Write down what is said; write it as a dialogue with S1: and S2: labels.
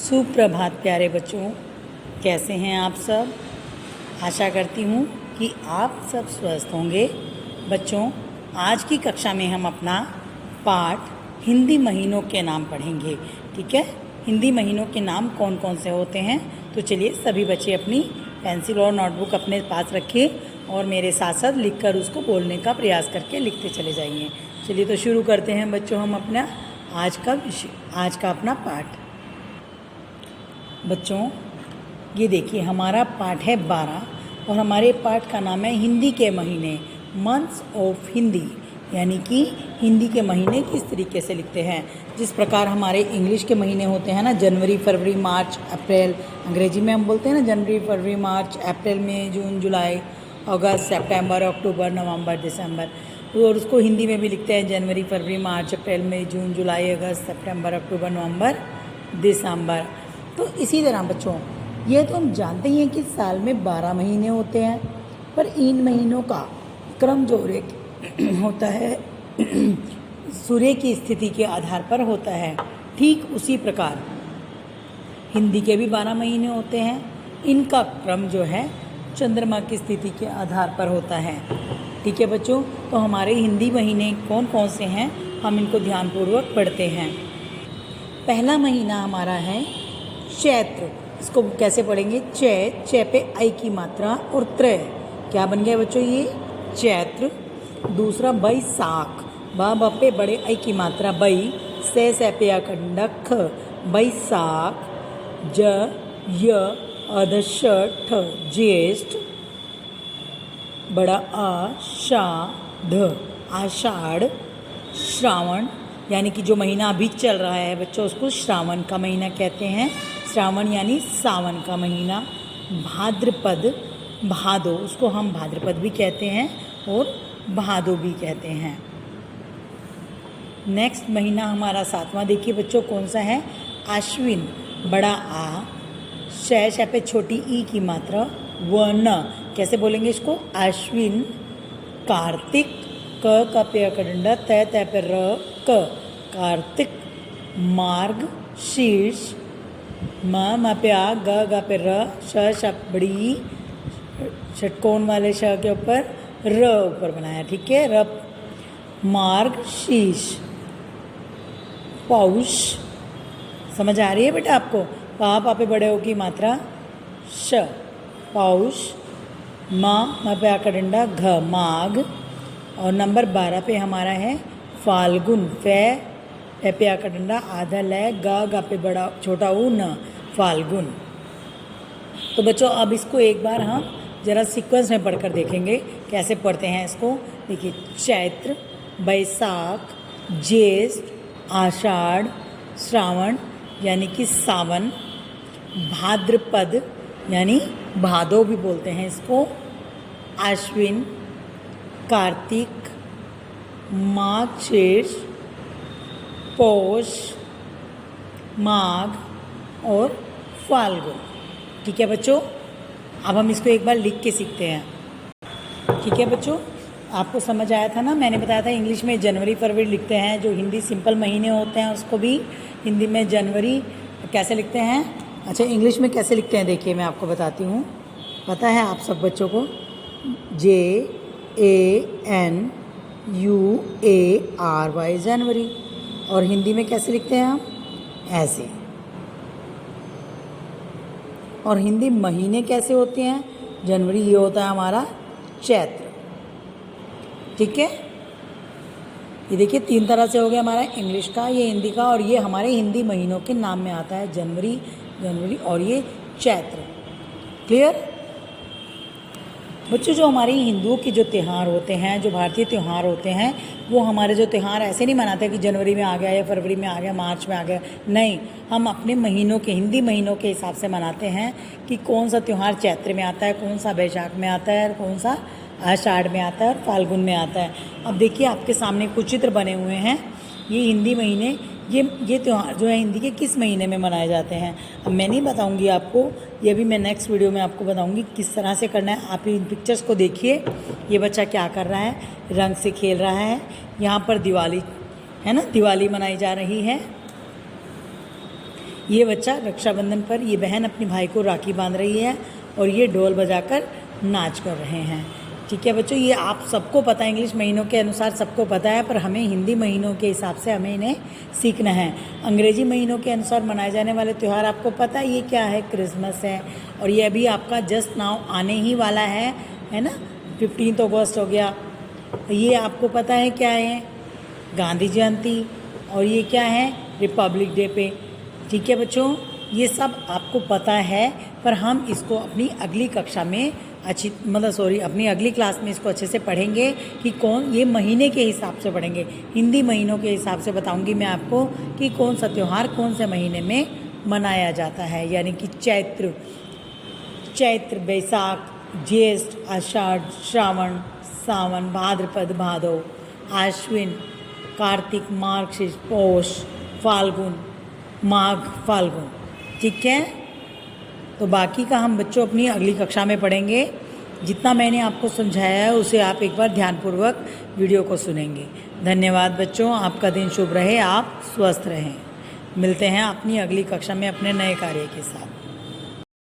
S1: सुप्रभात प्यारे बच्चों, कैसे हैं आप सब। आशा करती हूँ कि आप सब स्वस्थ होंगे। बच्चों, आज की कक्षा में हम अपना पाठ हिंदी महीनों के नाम पढ़ेंगे। ठीक है, हिंदी महीनों के नाम कौन कौन से होते हैं। तो चलिए सभी बच्चे अपनी पेंसिल और नोटबुक अपने पास रखिए और मेरे साथ साथ लिखकर उसको बोलने का प्रयास करके लिखते चले जाइए। चलिए तो शुरू करते हैं बच्चों हम अपना आज का विषय, आज का अपना पाठ। बच्चों, ये देखिए हमारा पाठ है 12 और हमारे पाठ का नाम है हिंदी के महीने, मंथ्स ऑफ हिंदी। यानी कि हिंदी के महीने किस तरीके से लिखते हैं। जिस प्रकार हमारे इंग्लिश के महीने होते हैं ना, जनवरी, फरवरी, मार्च, अप्रैल। अंग्रेजी में हम बोलते हैं ना जनवरी, फरवरी, मार्च, अप्रैल, मई, जून, जुलाई, अगस्त, सितंबर, अक्टूबर, नवंबर, दिसंबर। और उसको हिंदी में भी लिखते हैं जनवरी, फरवरी, मार्च, अप्रैल, मई, जून, जुलाई, अगस्त, सितंबर, अक्टूबर, नवंबर, दिसंबर। तो इसी तरह बच्चों, ये तो हम जानते ही हैं कि साल में 12 महीने होते हैं, पर इन महीनों का क्रम जो होता है सूर्य की स्थिति के आधार पर होता है। ठीक उसी प्रकार हिंदी के भी 12 महीने होते हैं। इनका क्रम जो है चंद्रमा की स्थिति के आधार पर होता है। ठीक है बच्चों, तो हमारे हिंदी महीने कौन कौन से हैं, हम इनको ध्यानपूर्वक पढ़ते हैं। पहला महीना हमारा है चैत्र। इसको कैसे पढ़ेंगे? चे पे आई की मात्रा और त्र, क्या बन गया बच्चों ये? चैत्र। दूसरा बैसाख, ब पे बड़े आई की मात्रा बई, से पे अकंडक ख, बैसाख। ज य अधश ठ, ज्येष्ठ। बड़ा आ शा ध, आषाढ़। श्रावण, यानी कि जो महीना अभी चल रहा है बच्चों, उसको श्रावण का महीना कहते हैं। श्रावण यानी सावन का महीना। भाद्रपद, भादो, उसको हम भाद्रपद भी कहते हैं और भादो भी कहते हैं। नेक्स्ट महीना हमारा 7वां देखिए बच्चों कौन सा है? आश्विन, बड़ा आ, शय पे छोटी ई की मात्रा, व न, कैसे बोलेंगे इसको? आश्विन। कार्तिक, क पे अकंडा, तय पे र, क, कार्तिक। मार्ग शीर्ष, म पे आ, ग पे र, श बड़ी षटकोण वाले श के ऊपर र ऊपर बनाया। ठीक है, र। मार्ग शीर्ष। पौष, समझ आ रही है बेटा आपको? पा पे बड़े हो की मात्रा श, पौष। म पे आकर डंडा घ, माघ। और नंबर 12 पे हमारा है फाल्गुन, फे पे आकर डंडा आधा लय, ग पे बड़ा छोटा ऊ, न, फाल्गुन। तो बच्चों अब इसको एक बार हम जरा सीक्वेंस में पढ़कर देखेंगे कैसे पढ़ते हैं इसको। देखिए, चैत्र, बैसाख, ज्येष्ठ, आषाढ़, श्रावण यानी कि सावन, भाद्रपद यानी भादो भी बोलते हैं इसको, आश्विन, कार्तिक, माघ शीर्ष, पौष, माघ और फाल्गुन। ठीक है बच्चों, अब हम इसको एक बार लिख के सीखते हैं। ठीक है बच्चों, आपको समझ आया था ना? मैंने बताया था इंग्लिश में जनवरी फरवरी लिखते हैं, जो हिंदी सिंपल महीने होते हैं उसको भी हिंदी में जनवरी कैसे लिखते हैं। अच्छा, इंग्लिश में कैसे लिखते हैं देखिए मैं आपको बताती हूँ। पता है आप सब बच्चों को? JANUARY, जनवरी। और हिंदी में कैसे लिखते हैं हम? ऐसे। और हिंदी महीने कैसे होते हैं? जनवरी ये होता है हमारा चैत्र। ठीक है, ये देखिए 3 तरह से हो गया हमारा इंग्लिश का, ये हिंदी का, और ये हमारे हिंदी महीनों के नाम में आता है, जनवरी और ये चैत्र। क्लियर बच्चों? जो हमारे हिंदुओं के जो त्यौहार होते हैं, जो भारतीय त्यौहार होते हैं, वो हमारे जो त्यौहार ऐसे नहीं मनाते कि जनवरी में आ गया या फरवरी में आ गया, मार्च में आ गया। नहीं, हम अपने महीनों के, हिंदी महीनों के हिसाब से मनाते हैं कि कौन सा त्यौहार चैत्र में आता है, कौन सा बैसाख में आता है, कौन सा आषाढ़ में आता है और फाल्गुन में आता है। अब देखिए आपके सामने कुछ चित्र बने हुए हैं। ये हिंदी महीने, ये त्यौहार जो है हिंदी के किस महीने में मनाए जाते हैं। अब मैं नहीं बताऊंगी आपको, ये भी मैं नेक्स्ट वीडियो में आपको बताऊंगी किस तरह से करना है। आप इन पिक्चर्स को देखिए, ये बच्चा क्या कर रहा है, रंग से खेल रहा है। यहाँ पर दिवाली है ना, दिवाली मनाई जा रही है। ये बच्चा रक्षाबंधन पर ये बहन अपनी भाई को राखी बांध रही है और ये ढोल बजाकर नाच कर रहे हैं। ठीक है बच्चों, ये आप सबको पता है, इंग्लिश महीनों के अनुसार सबको पता है, पर हमें हिंदी महीनों के हिसाब से हमें इन्हें सीखना है। अंग्रेजी महीनों के अनुसार मनाए जाने वाले त्यौहार आपको पता है ये क्या है, क्रिसमस है, और ये अभी आपका जस्ट नाउ आने ही वाला है ना, 15 अगस्त हो गया। ये आपको पता है क्या है, गांधी जयंती, और ये क्या है, रिपब्लिक डे पे। ठीक है बच्चों, ये सब आपको पता है, पर हम इसको अपनी अगली कक्षा में अपनी अगली क्लास में इसको अच्छे से पढ़ेंगे कि कौन, ये महीने के हिसाब से पढ़ेंगे, हिंदी महीनों के हिसाब से बताऊंगी मैं आपको कि कौन सा त्यौहार कौन से महीने में मनाया जाता है। यानी कि चैत्र, बैसाख, ज्येष्ठ, आषाढ़, श्रावण, सावन, भाद्रपद, भादो, आश्विन, कार्तिक, मार्गशीर्ष, पौष, फाल्गुन, माघ, फाल्गुन। ठीक है, तो बाकी का हम बच्चों अपनी अगली कक्षा में पढ़ेंगे। जितना मैंने आपको समझाया है उसे आप एक बार ध्यानपूर्वक वीडियो को सुनेंगे। धन्यवाद बच्चों, आपका दिन शुभ रहे, आप स्वस्थ रहें। मिलते हैं अपनी अगली कक्षा में अपने नए कार्य के साथ।